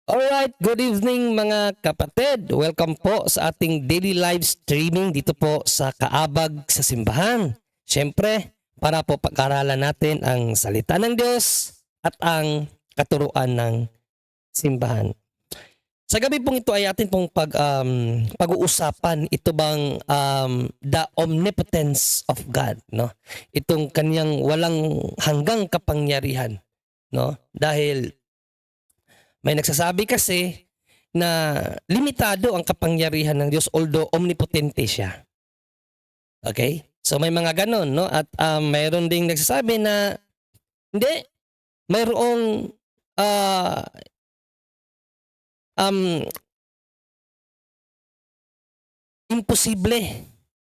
Alright, good evening mga kapatid. Welcome po sa ating daily live streaming dito po sa Kaabag sa Simbahan. Siyempre, para po pag-aralan natin ang salita ng Diyos at ang katuruan ng simbahan. Sa gabi pong ito ay atin pong pag-uusapan ito bang the omnipotence of God, no? Itong kanyang walang hanggang kapangyarihan, no? Dahil may nagsasabi kasi na limitado ang kapangyarihan ng Diyos although omnipotente siya. Okay? So may mga ganon, no? At mayroon ding nagsasabi na hindi, mayroong ah, um, imposible,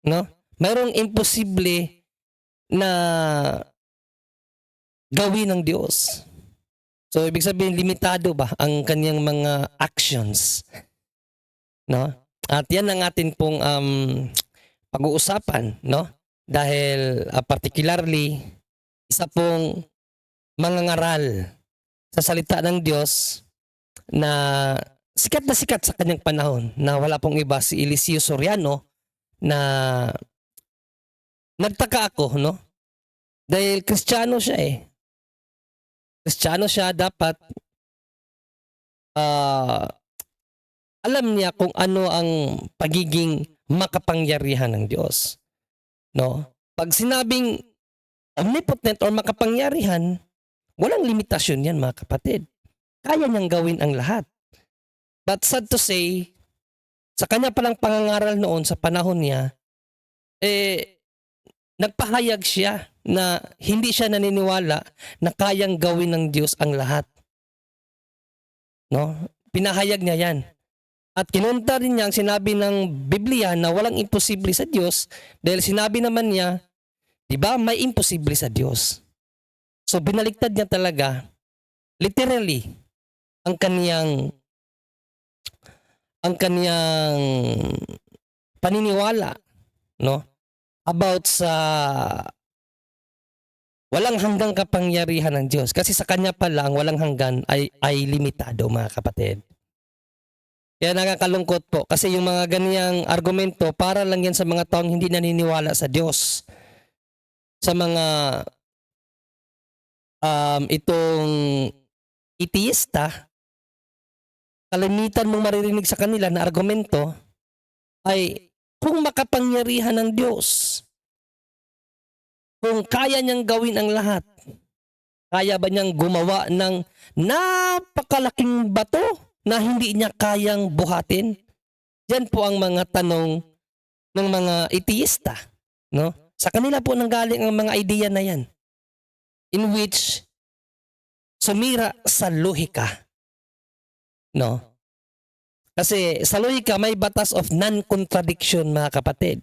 no? Mayroong imposible na gawin ng Diyos. So ibig sabihin limitado ba ang kanyang mga actions, no? At yan ang atin pong pag-uusapan, no? Dahil particularly isa pong mangangaral sa salita ng Diyos na sikat sa kanyang panahon na wala pong iba si Eliseo Soriano na nagtaka ako, no? Dahil Kristiyano siya eh. Kristiyano siya, dapat alam niya kung ano ang pagiging makapangyarihan ng Diyos, no? Pag sinabing omnipotent or makapangyarihan, walang limitasyon yan mga kapatid. Kaya niyang gawin ang lahat. But sad to say, sa kanya palang pangangaral noon sa panahon niya, nagpahayag siya na hindi siya naniniwala na kayang gawin ng Diyos ang lahat. No? Pinahayag niya yan. At kinunta rin niya ang sinabi ng Biblia na walang imposible sa Diyos dahil sinabi naman niya, di ba, may imposible sa Diyos. So binaliktad niya talaga, literally, ang kaniyang paniniwala, no? About sa walang hanggang kapangyarihan ng Diyos. Kasi sa kanya pa lang, walang hanggan ay limitado mga kapatid. Kaya nakakalungkot po kasi yung mga ganiyang argumento para lang yan sa mga taong hindi naniniwala sa Diyos. Sa mga itong atheista, kalimitan mong maririnig sa kanila na argumento ay kung makapangyarihan ng Diyos, kung kaya niyang gawin ang lahat, kaya ba niyang gumawa ng napakalaking bato na hindi niya kayang buhatin? Yan po ang mga tanong ng mga atheista, no? Sa kanila po nanggaling ang mga ideya na yan, in which sumira sa lohika, no? Kasi sa lohika may batas of non-contradiction mga kapatid,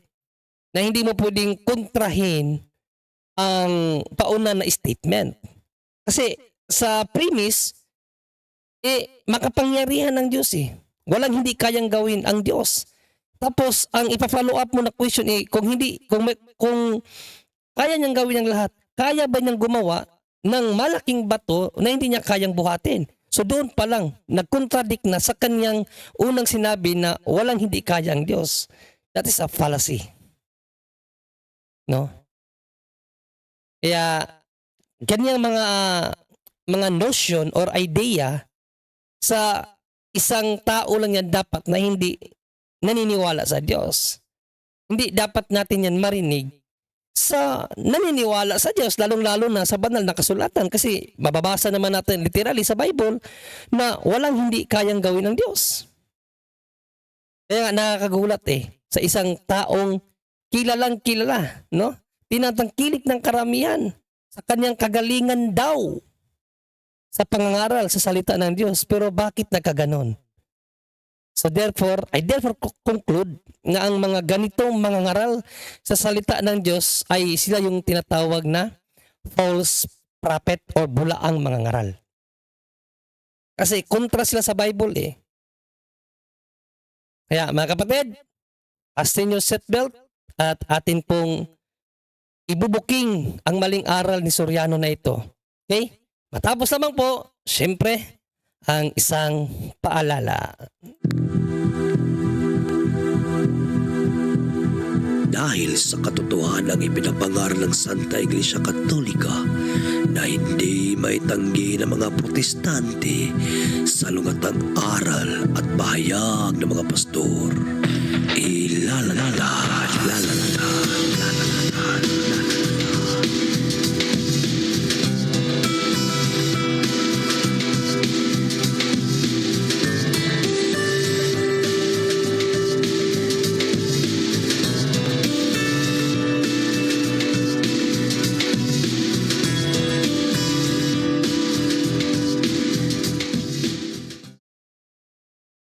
na hindi mo pwedeng kontrahin ang pauna na statement. Kasi sa premise, makapangyarihan ng Diyos eh. Walang hindi kayang gawin ang Diyos. Tapos ang ipa-follow up mo na question kung kaya niyang gawin ang lahat, kaya ba niyang gumawa ng malaking bato na hindi niya kayang buhatin? So doon pa lang, nag-contradict na sa kanyang unang sinabi na walang hindi kaya ang Diyos. That is a fallacy. No? Kaya kanyang mga notion or idea sa isang tao lang yan dapat na hindi naniniwala sa Diyos. Hindi dapat natin yan marinig sa naniniwala sa Diyos, lalong-lalo na sa banal na kasulatan kasi mababasa naman natin literally sa Bible na walang hindi kayang gawin ng Diyos. Kaya nakakagulat sa isang taong kilalang kilala, no? Tinatangkilik ng karamihan sa kanyang kagalingan daw sa pangangaral sa salita ng Diyos, pero bakit nagkaganon? So I therefore conclude na ang mga ganitong mangangaral sa salita ng Diyos ay sila yung tinatawag na false prophet or bulaang mangangaral. Kasi kontra sila sa Bible eh. Kaya mga kapatid, fasten your seatbelt at atin pong ibubuking ang maling aral ni Soriano na ito. Okay? Matapos naman po, syempre, ang isang paalala. Dahil sa katotohanang ipinapangaral ng Santa Iglesia Katolika na hindi maitanggi ng mga protestante sa lungatang aral at bahayag ng mga pastor. Ilalatad, lalatad, lalatad,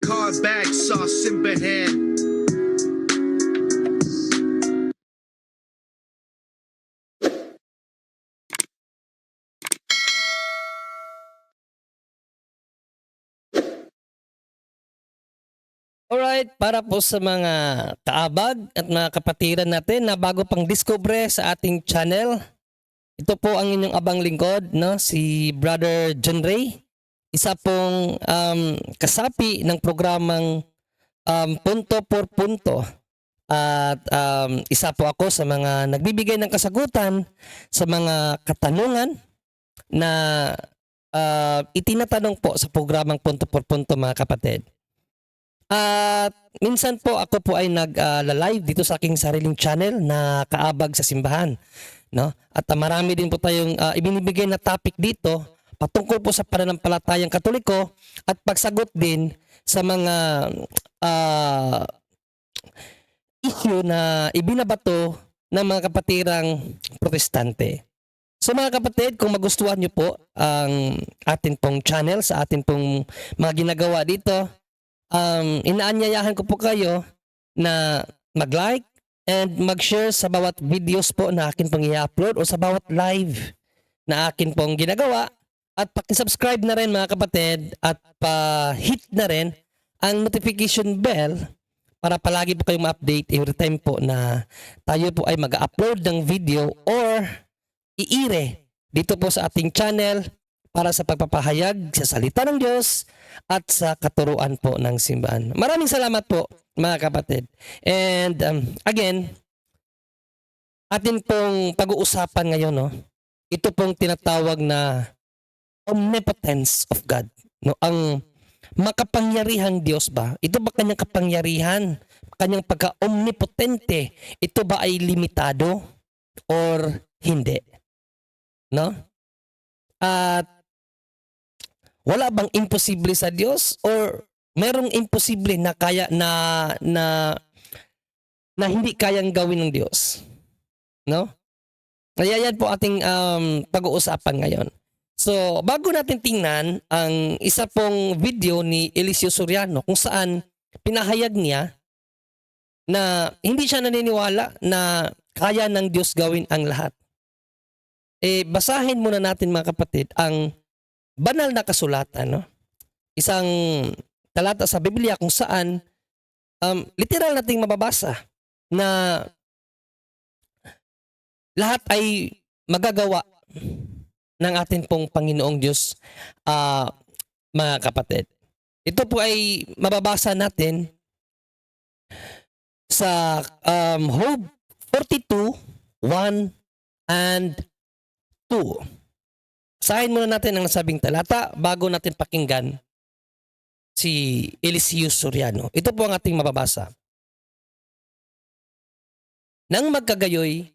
Car bag sauce simbahan. Alright, para po sa mga kaabag at mga kapatiran natin na bago pang discover sa ating channel, ito po ang inyong abang lingkod, no? Si Brother John Ray, isa pong kasapi ng programang Punto por Punto. At isa po ako sa mga nagbibigay ng kasagutan sa mga katanungan na itinatanong po sa programang Punto por Punto, mga kapatid. At minsan po ako po ay nag-live dito sa aking sariling channel na Kaabag sa Simbahan, no? At marami din po tayong ibinibigay na topic dito patungkol po sa pananampalatayang Katoliko at pagsagot din sa mga issue na ibinabato ng mga kapatirang protestante. So mga kapatid, kung magustuhan nyo po ang atin pong channel sa atin pong mga ginagawa dito, inaanyayahan ko po kayo na mag-like and mag-share sa bawat videos po na akin pong i-upload o sa bawat live na akin pong ginagawa, at paki-subscribe na rin, mga kapatid, at pa-hit na rin ang notification bell para palagi po kayong ma-update every time po na tayo po ay mag-upload ng video or iire dito po sa ating channel para sa pagpapahayag sa salita ng Diyos at sa katuruan po ng simbahan. Maraming salamat po, mga kapatid. And again, atin pong pag-uusapan ngayon, no? Ito pong tinatawag na omnipotence of God, no? Ang makapangyarihang Diyos ba? Ito ba kanyang kapangyarihan? Kanyang pagka-omnipotente, ito ba ay limitado or hindi? No? At wala bang imposible sa Diyos or merong imposible na kaya na hindi kayang gawin ng Diyos? No? Kaya yan po ating pag-uusapan ngayon. So, bago natin tingnan ang isa pong video ni Eliseo Soriano kung saan pinahayag niya na hindi siya naniniwala na kaya ng Diyos gawin ang lahat. Basahin muna natin, mga kapatid, ang banal na kasulatan, no? Isang talata sa Biblia kung saan literal nating mababasa na lahat ay magagawa ng atin pong Panginoong Diyos, mga kapatid. Ito po ay mababasa natin sa Job 42:1 and 2. Basahin muna natin ang nasabing talata bago natin pakinggan si Eliseo Soriano. Ito po ang ating mababasa. Nang magkagayoy,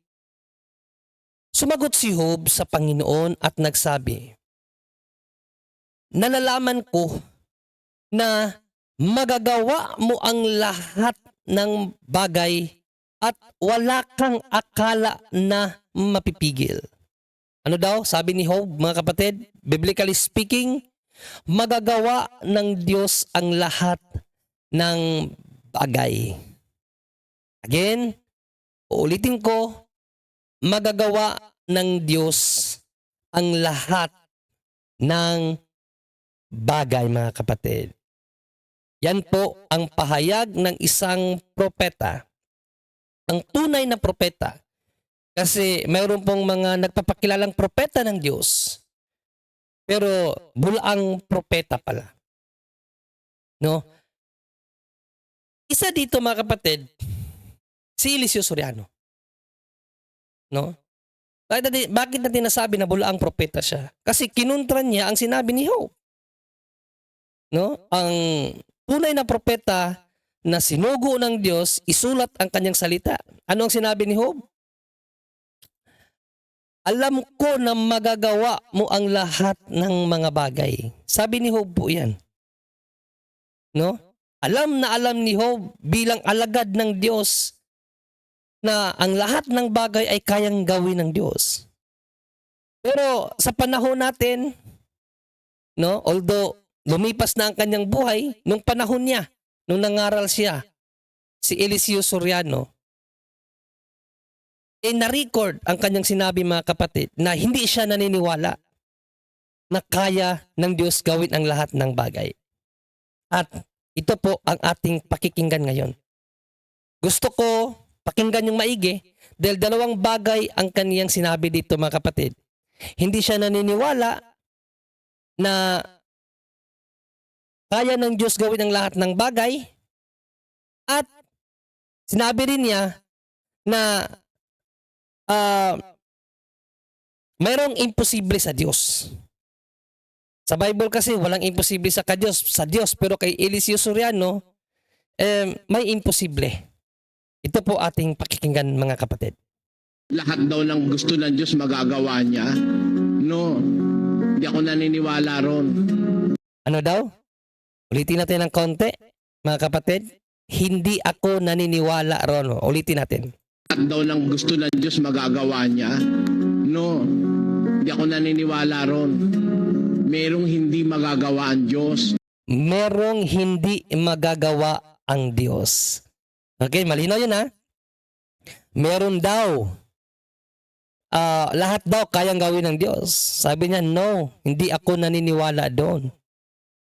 sumagot si Job sa Panginoon at nagsabi, nalalaman ko na magagawa mo ang lahat ng bagay at wala kang akala na mapipigil. Ano daw? Sabi ni Job, mga kapatid, biblically speaking, magagawa ng Diyos ang lahat ng bagay. Again, uulitin ko, magagawa ng Diyos ang lahat ng bagay, mga kapatid. Yan po ang pahayag ng isang propeta. Ang tunay na propeta. Kasi mayroon pong mga nagpapakilalang propeta ng Diyos Pero bulaang propeta pala. No? Isa dito mga kapatid, si Eliseo Soriano. No? Bakit natin nasabi na bulaang propeta siya? Kasi kinuntra niya ang sinabi ni Job. No? Ang tunay na propeta na sinugo ng Diyos, isulat ang kanyang salita. Ano ang sinabi ni Job? Alam ko na magagawa mo ang lahat ng mga bagay. Sabi ni Job po yan. No? Alam na alam ni Job bilang alagad ng Diyos na ang lahat ng bagay ay kayang gawin ng Diyos. Pero sa panahon natin, no, although lumipas na ang kanyang buhay, nung panahon niya, nung nangaral siya, si Eliseo Soriano, na-record ang kanyang sinabi mga kapatid na hindi siya naniniwala na kaya ng Diyos gawin ang lahat ng bagay. At ito po ang ating pakikinggan ngayon. Gusto ko pakinggan yung maigi dahil dalawang bagay ang kaniyang sinabi dito mga kapatid. Hindi siya naniniwala na kaya ng Diyos gawin ang lahat ng bagay at sinabi rin niya na mayroong imposible sa Diyos. Sa Bible kasi walang imposible sa Diyos, pero kay Eliseo Soriano may imposible. Ito po ating pakikinggan mga kapatid. Lahat daw ng gusto ng Diyos magagawa niya. No, hindi ako naniniwala ron. Ano daw? Ulitin natin ng konti, mga kapatid. Hindi ako naniniwala ron. Ulitin natin. Lahat daw ng gusto ng Diyos magagawa niya. No, hindi ako naniniwala ron. Merong hindi magagawa ang Diyos. Merong hindi magagawa ang Diyos. Okay, malinaw yun ha? Meron daw. Lahat daw kayang gawin ng Diyos. Sabi niya, no, hindi ako naniniwala doon.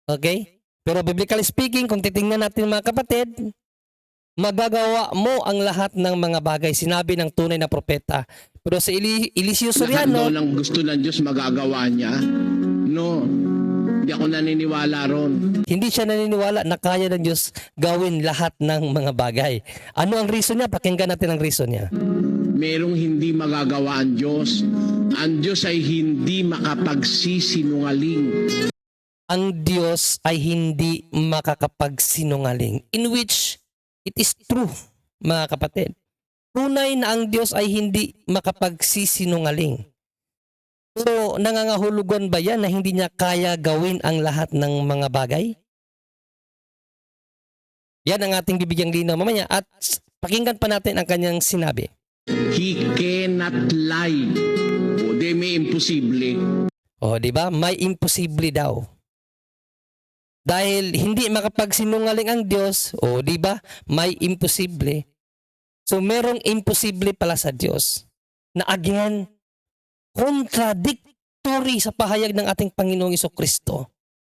Okay? Pero biblically speaking, kung titingnan natin mga kapatid, magagawa mo ang lahat ng mga bagay. Sinabi ng tunay na propeta. Pero sa Eliseo Lahat daw Soriano, ng gusto ng Diyos magagawa niya. No, hindi ako naniniwala ron. hindi siya naniniwala na kaya ng Diyos gawin lahat ng mga bagay. Ano ang reason niya? Pakinggan natin ang reason niya. Merong hindi magagawa ang Diyos. Ang Diyos ay hindi makapagsisinungaling. Ang Diyos ay hindi makakapagsinungaling. In which it is true, mga kapatid. Tunay na ang Diyos ay hindi makapagsisinungaling. So, nangangahulugan ba yan na hindi niya kaya gawin ang lahat ng mga bagay? Yan ang ating bibigyang linaw mamaya at pakinggan pa natin ang kanyang sinabi. He cannot lie. O, di may imposible. O, di ba? May imposible daw. Dahil hindi makapagsinungaling ang Diyos, o di ba? May imposible. So, merong imposible pala sa Diyos na again, contradictory sa pahayag ng ating Panginoong Jesucristo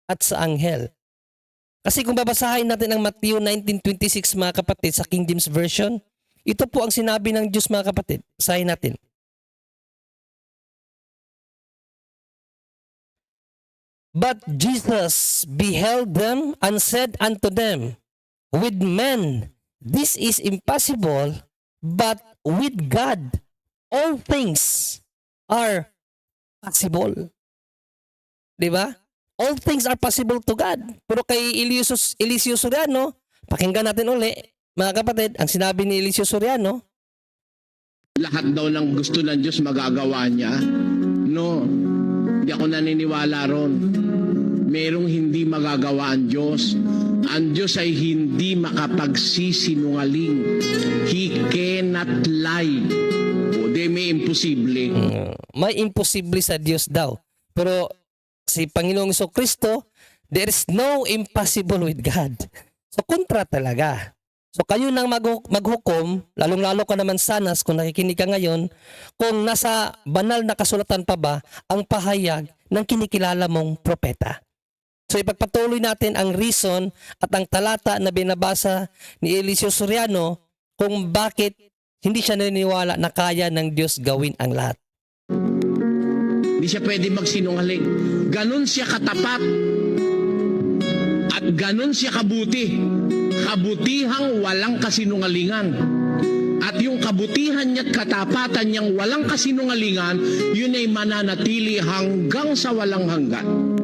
at sa anghel. Kasi kung babasahin natin ang Matthew 19:26 mga kapatid sa King James Version, ito po ang sinabi ng Diyos mga kapatid. Basahin natin. But Jesus beheld them and said unto them, with men this is impossible, but with God all things are possible. Di ba? All things are possible to God. Pero kay Eliseo Soriano, pakinggan natin uli, mga kapatid, ang sinabi ni Eliseo Soriano, Lahat daw ng gusto ng Diyos magagawa niya. No, hindi ako naniniwala ron. Merong hindi magagawa ang Diyos. Ang Diyos ay hindi makapagsisinungaling. He cannot lie. O, di may imposible. may imposible sa Diyos daw. Pero si Panginoong Jesucristo, there is no impossible with God. So kontra talaga. So kayo nang maghukom, lalong-lalo ka naman sanas kung nakikinig ka ngayon, kung nasa banal na kasulatan pa ba ang pahayag ng kinikilala mong propeta. So ipagpatuloy natin ang reason at ang talata na binabasa ni Eliseo Soriano kung bakit hindi siya naniniwala na kaya ng Diyos gawin ang lahat. Hindi siya pwede magsinungaling. Ganon siya katapat. At ganon siya kabuti. Kabutihang walang kasinungalingan. At yung kabutihan niya at katapatan niyang walang kasinungalingan, yun ay mananatili hanggang sa walang hanggan.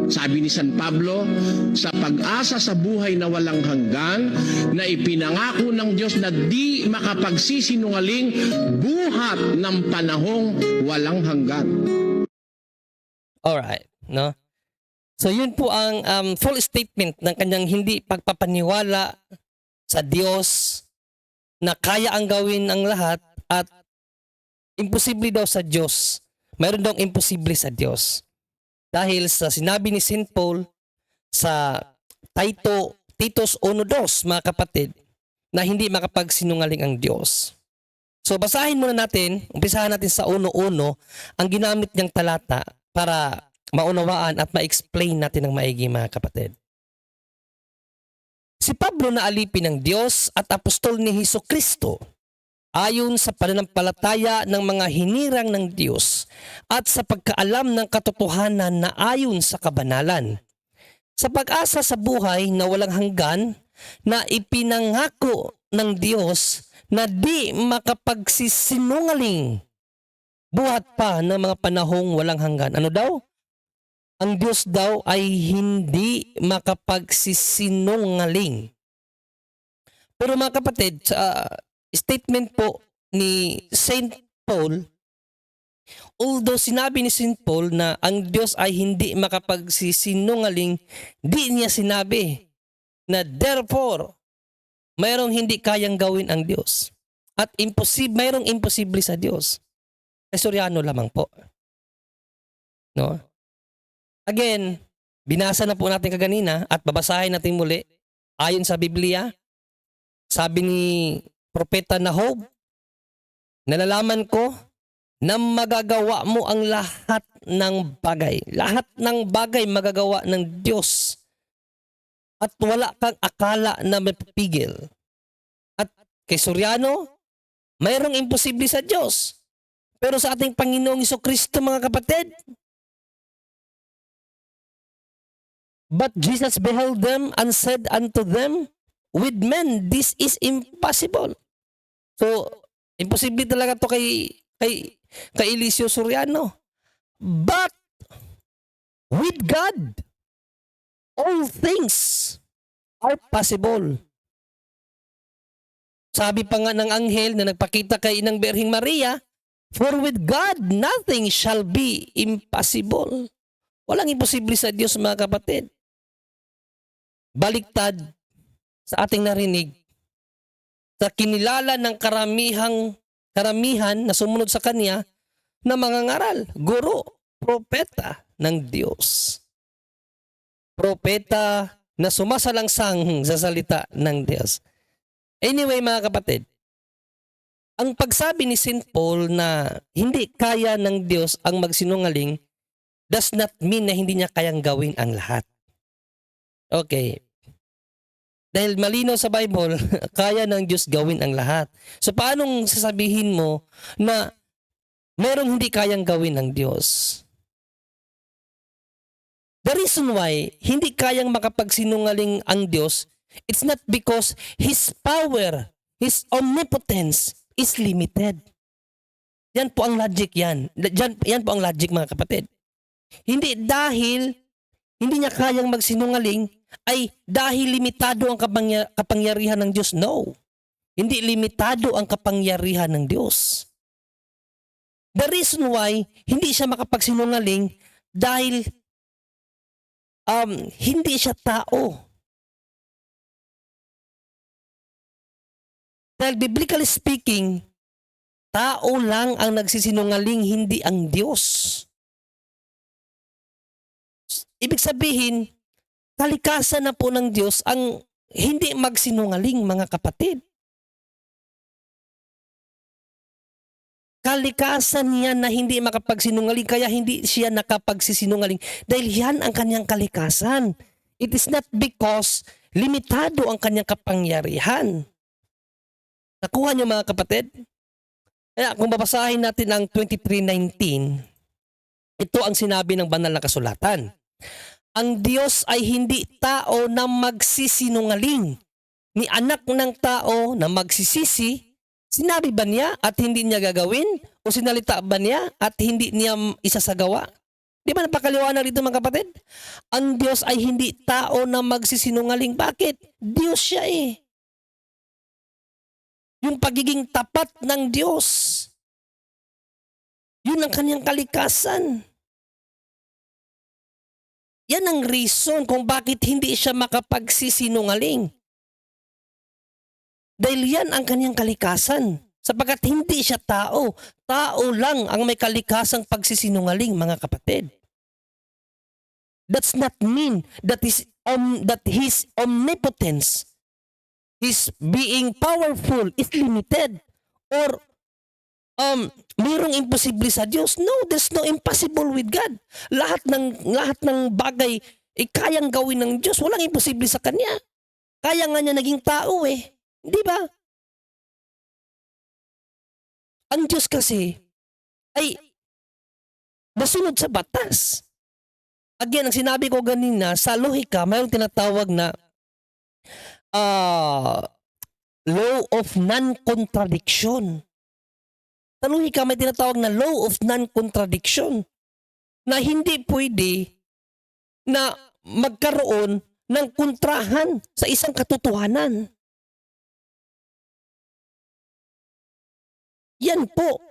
Sabi ni San Pablo, sa pag-asa sa buhay na walang hanggan, na ipinangako ng Diyos na di makapagsisinungaling buhat ng panahong walang hanggan. Alright, no? So yun po ang full statement ng kanyang hindi pagpapaniwala sa Diyos na kaya ang gawin ang lahat at imposible daw sa Diyos. Mayroon daw imposible sa Diyos. Dahil sa sinabi ni St. Paul sa Titus 1:2, mga kapatid, na hindi makapagsinungaling ang Diyos. So basahin muna natin, umpisahan natin sa 1:1 ang ginamit niyang talata para maunawaan at ma-explain natin ng maigi, mga kapatid. Si Pablo na alipin ng Diyos at apostol ni Hesukristo ayon sa pananampalataya ng mga hinirang ng Diyos at sa pagkaalam ng katotohanan na ayon sa kabanalan, sa pag-asa sa buhay na walang hanggan na ipinangako ng Diyos na di makapagsisinungaling buhat pa ng mga panahong walang hanggan. Ano daw? Ang Diyos daw ay hindi makapagsisinungaling. Pero mga kapatid, sa statement po ni St. Paul, although sinabi ni St. Paul na ang Diyos ay hindi makapagsisinungaling, di niya sinabi na therefore, mayroong hindi kayang gawin ang Diyos. At mayroong imposible sa Diyos. Ay Soriano lamang po. No? Again, binasa na po natin kaganina at babasahin natin muli. Ayon sa Biblia, sabi ni Propeta Nahum, nalalaman ko na magagawa mo ang lahat ng bagay. Lahat ng bagay magagawa ng Diyos. At wala kang akala na mapipigil. At kay Soriano, mayroong imposible sa Diyos. Pero sa ating Panginoong Hesukristo, mga kapatid, but Jesus beheld them and said unto them, with men this is impossible. So, imposible talaga to kay Eliseo Soriano. But with God, all things are possible. Sabi pa nga ng anghel na nagpakita kay Inang Berhing Maria, for with God nothing shall be impossible. Walang imposible sa Diyos, mga kapatid. Baliktad sa ating narinig, sa kinilala ng karamihan na sumunod sa Kanya na mga ngaral, guro, propeta ng Diyos. Propeta na sumasalangsang sa salita ng Diyos. Anyway, mga kapatid, ang pagsabi ni St. Paul na hindi kaya ng Diyos ang magsinungaling does not mean na hindi niya kayang gawin ang lahat. Okay. Dahil malinaw sa Bible, kaya ng Diyos gawin ang lahat. So paanong sasabihin mo na merong hindi kayang gawin ng Diyos? The reason why hindi kayang makapagsinungaling ang Diyos, it's not because His power, His omnipotence is limited. Yan po ang logic yan. Yan po ang logic, mga kapatid. Hindi dahil hindi niya kayang magsinungaling ay dahil limitado ang kapangyarihan ng Diyos. No. Hindi limitado ang kapangyarihan ng Diyos. The reason why hindi siya makapagsinungaling dahil hindi siya tao. Dahil biblically speaking, tao lang ang nagsisinungaling, hindi ang Diyos. Ibig sabihin, kalikasan na po ng Diyos ang hindi magsinungaling, mga kapatid. Kalikasan niya na hindi makapagsinungaling, kaya hindi siya nakapagsisinungaling. Dahil yan ang kanyang kalikasan. It is not because limitado ang kanyang kapangyarihan. Nakuha niyo, mga kapatid? Kaya kung babasahin natin ang 23:19, Ito ang sinabi ng banal na kasulatan. Ang Diyos ay hindi tao na magsisinungaling. Ni anak ng tao na magsisisi, sinabi ba niya at hindi niya gagawin? O sinalita ba niya at hindi niya isasagawa? Di ba napakaliwanag dito mga kapatid? Ang Diyos ay hindi tao na magsisinungaling. Bakit? Diyos siya eh. Yung pagiging tapat ng Diyos, yun ang kanyang kalikasan. Yan ang reason kung bakit hindi siya makapagsisinungaling. Dahil yan ang kanyang kalikasan. Sapagkat hindi siya tao. Tao lang ang may kalikasang pagsisinungaling, mga kapatid. That's not mean that his omnipotence, his being powerful is limited. Or mayroong imposible sa Diyos. No, there's no impossible with God. Lahat ng bagay kayang gawin ng Diyos. Walang imposible sa Kanya. Kaya nga niya naging tao eh. Di ba? Ang Diyos kasi ay nasunod sa batas. Again, ang sinabi ko ganina, sa lohika, mayroong tinatawag na law of non-contradiction. Sa lohika, may tinatawag na law of non-contradiction na hindi pwede na magkaroon ng kontrahan sa isang katotohanan. Yan po.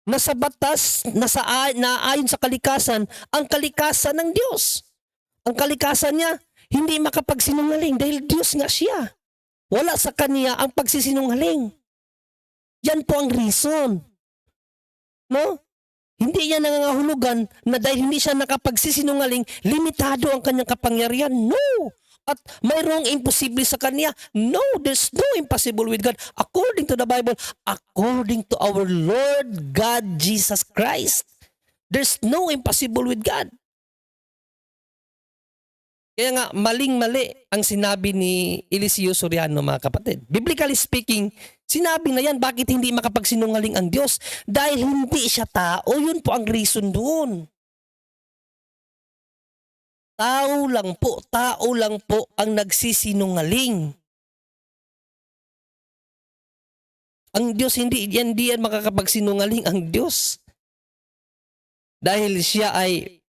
Nasa batas, naayon sa kalikasan, ang kalikasan ng Diyos. Ang kalikasan niya, hindi makapagsinungaling dahil Diyos nga siya. Wala sa Kanya ang pagsisinungaling. Yan po ang reason. No? Hindi yan nangangahulugan na dahil hindi siya nakapagsisinungaling, limitado ang kanyang kapangyarihan. No! At mayroong imposible sa Kanya. No, there's no impossible with God. According to the Bible, according to our Lord God Jesus Christ, there's no impossible with God. Kaya nga, maling-mali ang sinabi ni Eliseo Soriano, mga kapatid. Biblically speaking, sinabi na yan, bakit hindi makapagsinungaling ang Diyos? Dahil hindi siya tao. Yun po ang reason doon. Tao lang po ang nagsisinungaling. Ang Diyos, hindi yan makakapagsinungaling ang Diyos. Dahil siya ay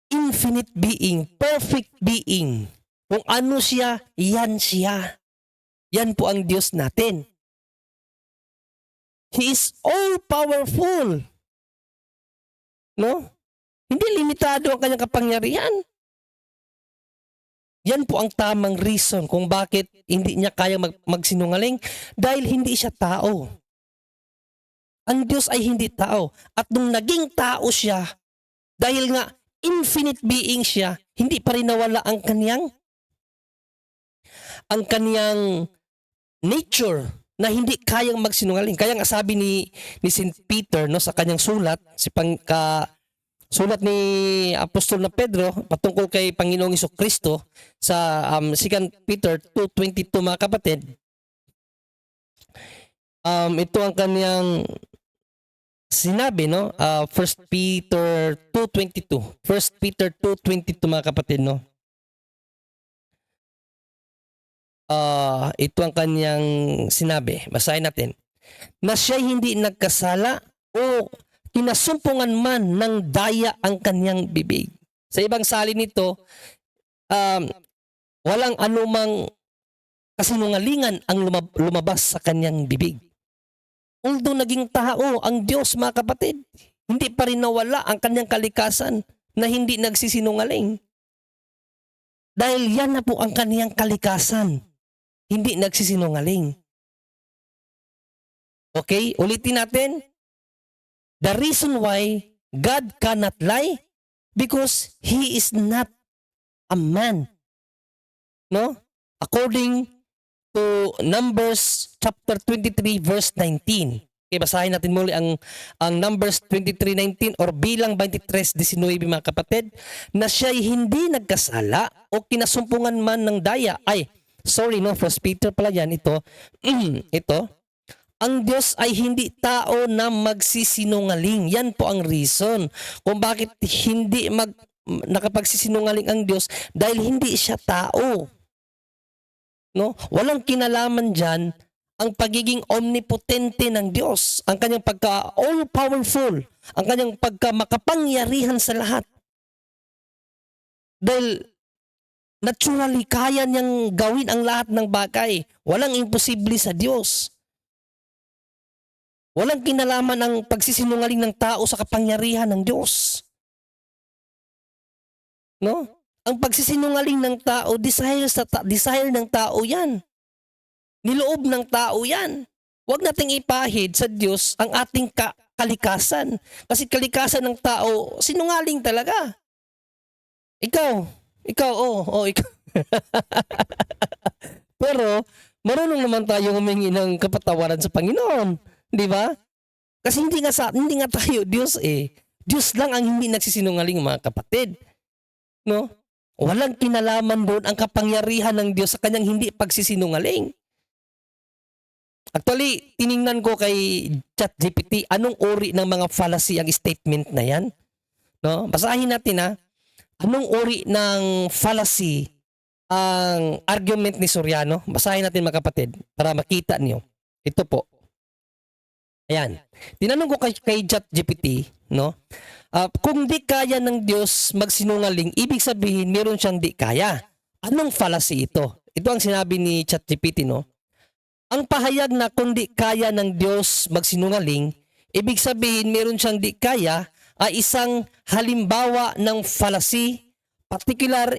infinite being, perfect being. Kung ano siya, yan siya. Yan po ang Diyos natin. He is all powerful. No? Hindi limitado ang kanyang kapangyarihan. Yan po ang tamang reason kung bakit hindi niya kaya magsinungaling dahil hindi siya tao. Ang Diyos ay hindi tao. At nung naging tao siya, dahil nga infinite being siya, hindi pa rin nawala ang kanyang nature na hindi kayang magsinungaling. Kaya nga sabi ni St. Peter no, sa kanyang sulat, sulat ni Apostol na Pedro patungkol kay Panginoong Jesucristo sa 2 Peter 2:22, mga kapatid. Ito ang kanyang sinabi, no? 1 Peter 2:22. 1 Peter 2:22, mga kapatid, no? Ito ang kanyang sinabi. Basahin natin. Na siya hindi nagkasala o kinasumpungan man ng daya ang kanyang bibig. Sa ibang salin nito, walang anumang kasinungalingan ang lumabas sa kanyang bibig. Although naging tao ang Diyos, mga kapatid, hindi pa rin nawala ang kanyang kalikasan na hindi nagsisinungaling. Dahil yan na po ang kanyang kalikasan, hindi nagsisinungaling. Okay, ulitin natin. The reason why God cannot lie, because He is not a man. No? According to Numbers chapter 23 verse 19. Okay, basahin natin muli ang Numbers 23:19 or bilang 23:19, mga kapatid, na siya'y hindi nagkasala o kinasumpungan man ng daya. Ay, sorry, no, 1 Peter pala yan, ito. Ito. ang Diyos ay hindi tao na magsisinungaling. Yan po ang reason kung bakit hindi nakapagsisinungaling ang Diyos, dahil hindi siya tao. No? Walang kinalaman diyan ang pagiging omnipotente ng Diyos, ang kanyang pagka all-powerful, ang kanyang pagka makapangyarihan sa lahat. Dahil naturally kaya niyang gawin ang lahat ng bagay. Walang imposible sa Diyos. Walang kinalaman ang pagsisinungaling ng tao sa kapangyarihan ng Diyos. No? Ang pagsisinungaling ng tao, desire ng tao yan. Niloob ng tao yan. Huwag nating ipahid sa Diyos ang ating kalikasan. Kasi kalikasan ng tao, sinungaling talaga. Ikaw, ikaw. Pero, marunong naman tayo humingi ng kapatawaran sa Panginoon. Di ba? Kasi hindi nga tayo Diyos eh. Diyos lang ang hindi nagsisinungaling, mga kapatid. No? Walang kinalaman doon ang kapangyarihan ng Diyos sa kanyang hindi pagsisinungaling. Actually, tiningnan ko kay ChatGPT anong uri ng mga fallacy ang statement na yan. No? Basahin natin ha. Anong uri ng fallacy ang argument ni Soriano? Basahin natin mga kapatid para makita niyo. Ito po. Ayan. Tinanong ko kay ChatGPT, no? Kung di kaya ng Diyos magsinungaling, ibig sabihin meron siyang di kaya. Anong fallacy ito? Ito ang sinabi ni ChatGPT, no? Ang pahayag na kung di kaya ng Diyos magsinungaling, ibig sabihin meron siyang di kaya ay isang halimbawa ng fallacy. Particular,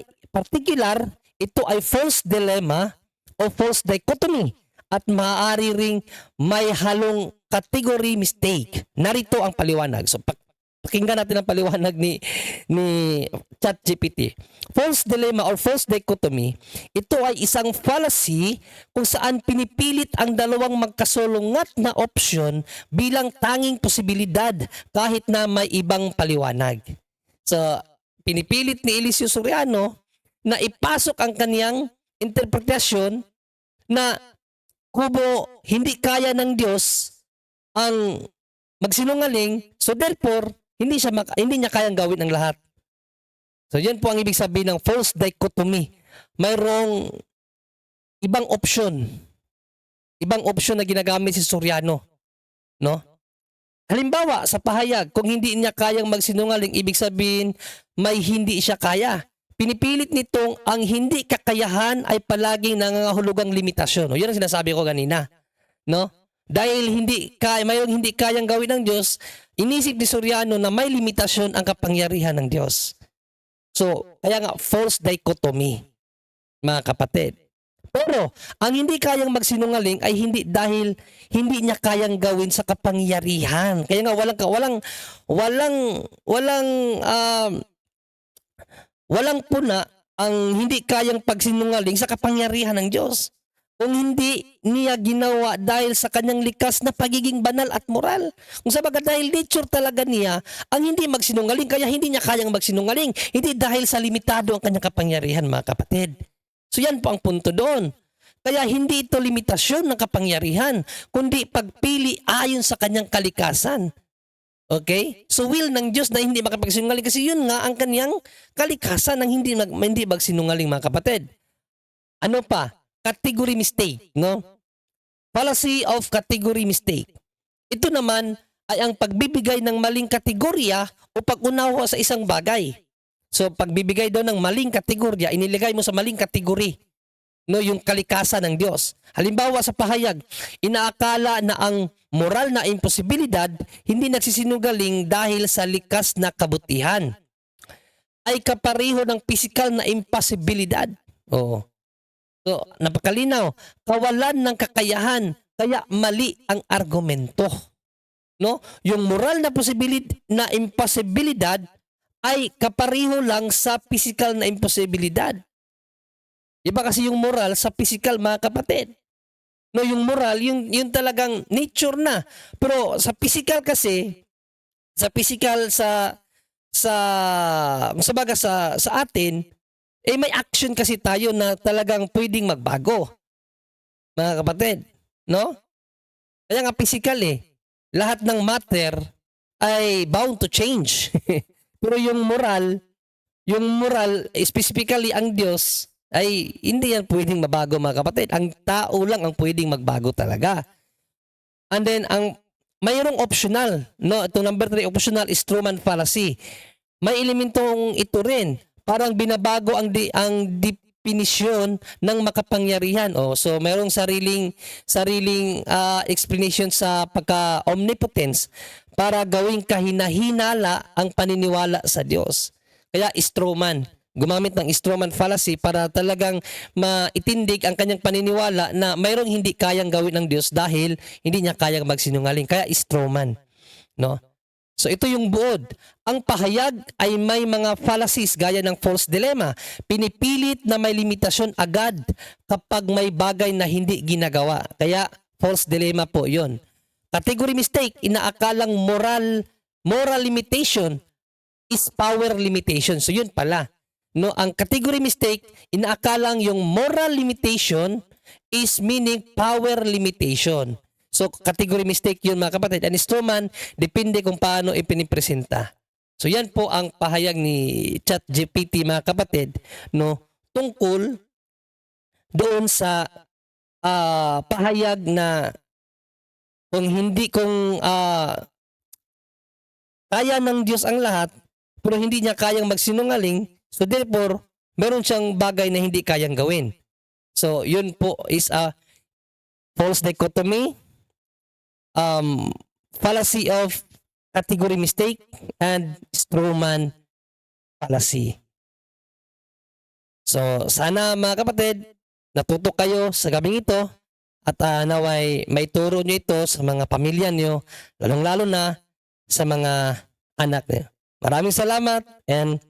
ito ay false dilemma o false dichotomy at maaari ring may halong category mistake. Narito ang paliwanag. So pakinggan natin ang paliwanag ni ChatGPT. False dilemma or false dichotomy, ito ay isang fallacy kung saan pinipilit ang dalawang magkasulungat na option bilang tanging posibilidad kahit na may ibang paliwanag. So pinipilit ni Eliseo Soriano na ipasok ang kaniyang interpretasyon na kubo hindi kaya ng Diyos ang magsinungaling, so therefore hindi niya kayang gawin ang lahat. So yan po ang ibig sabihin ng false dichotomy. Mayroong ibang option. Ibang option na ginagamit si Soriano, no? Halimbawa, sa pahayag, kung hindi niya kayang magsinungaling, ibig sabihin may hindi siya kaya. Pinipilit nitong ang hindi kakayahan ay palaging nangangahulugang limitasyon. O, yun ang sinasabi ko kanina, no? Dahil mayroong hindi kayang gawin ng Diyos, inisip ni Soriano na may limitasyon ang kapangyarihan ng Diyos. So, kaya nga, false dichotomy, mga kapatid. Pero, ang hindi kayang magsinungaling ay hindi dahil hindi niya kayang gawin sa kapangyarihan. Kaya nga, walang puna ang hindi kayang pagsinungaling sa kapangyarihan ng Diyos. Kung hindi niya ginawa dahil sa kanyang likas na pagiging banal at moral. Kung sabaga dahil nature talaga niya ang hindi magsinungaling, kaya hindi niya kayang magsinungaling. Hindi dahil sa limitado ang kanyang kapangyarihan, mga kapatid. So yan po ang punto doon. Kaya hindi ito limitasyon ng kapangyarihan, kundi pagpili ayon sa kanyang kalikasan. Okay? So will ng Diyos na hindi makapagsinungaling kasi yun nga ang kanyang kalikasan ng hindi magsinungaling, mga kapatid. Ano pa? Category mistake, no? Fallacy of category mistake. Ito naman ay ang pagbibigay ng maling kategorya o pag-unawa sa isang bagay. So pagbibigay daw ng maling kategorya, iniligay mo sa maling kategory, no, yung kalikasan ng Diyos. Halimbawa sa pahayag, inaakala na ang moral na imposibilidad hindi nagsisinungaling dahil sa likas na kabutihan ay kapareho ng pisikal na imposibilidad. Oo. So, napakalinaw, kawalan ng kakayahan, kaya mali ang argumento. No? Yung moral na imposibilidad ay kapareho lang sa physical na imposibilidad. Iba kasi yung moral sa physical, mga kapatid. No, yung moral, yung talagang nature na. Pero sa physical kasi, sa atin, may action kasi tayo na talagang pwedeng magbago. Mga kapatid, no? Kaya nga physically, lahat ng matter ay bound to change. Pero yung moral, specifically ang Diyos, ay hindi yan pwedeng mabago mga kapatid. Ang tao lang ang pwedeng magbago talaga. And then, mayroong optional. No? Ito number 3, optional is Truman fallacy. May elementong ito rin. Parang binabago ang definisyon ng makapangyarihan. So mayroong sariling explanation sa pagka-omnipotence para gawing kahina-hinala ang paniniwala sa Diyos. Kaya Stroman, gumamit ng Stroman fallacy para talagang maitindig ang kanyang paniniwala na mayroong hindi kayang gawin ng Diyos dahil hindi niya kayang magsinungaling. Kaya Stroman, no? So ito yung buod. Ang pahayag ay may mga fallacies gaya ng false dilemma. Pinipilit na may limitasyon agad kapag may bagay na hindi ginagawa. Kaya false dilemma po yon. Category mistake, inaakalang moral limitation is power limitation. So yun pala. No, ang category mistake, inaakalang yung moral limitation is meaning power limitation. So, category mistake yun mga kapatid. And Stroman, depende kung paano ipinipresenta. So, yan po ang pahayag ni ChatGPT mga kapatid, no, tungkol doon sa pahayag na kung kaya ng Diyos ang lahat, pero hindi niya kayang magsinungaling, so therefore, meron siyang bagay na hindi kayang gawin. So, yun po is a false dichotomy, fallacy of category mistake, and Stroman fallacy. So, sana mga kapatid, natuto kayo sa gabing ito at naway may turo nyo ito sa mga pamilya nyo, lalong-lalo na sa mga anak nyo. Maraming salamat and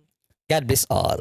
God bless all.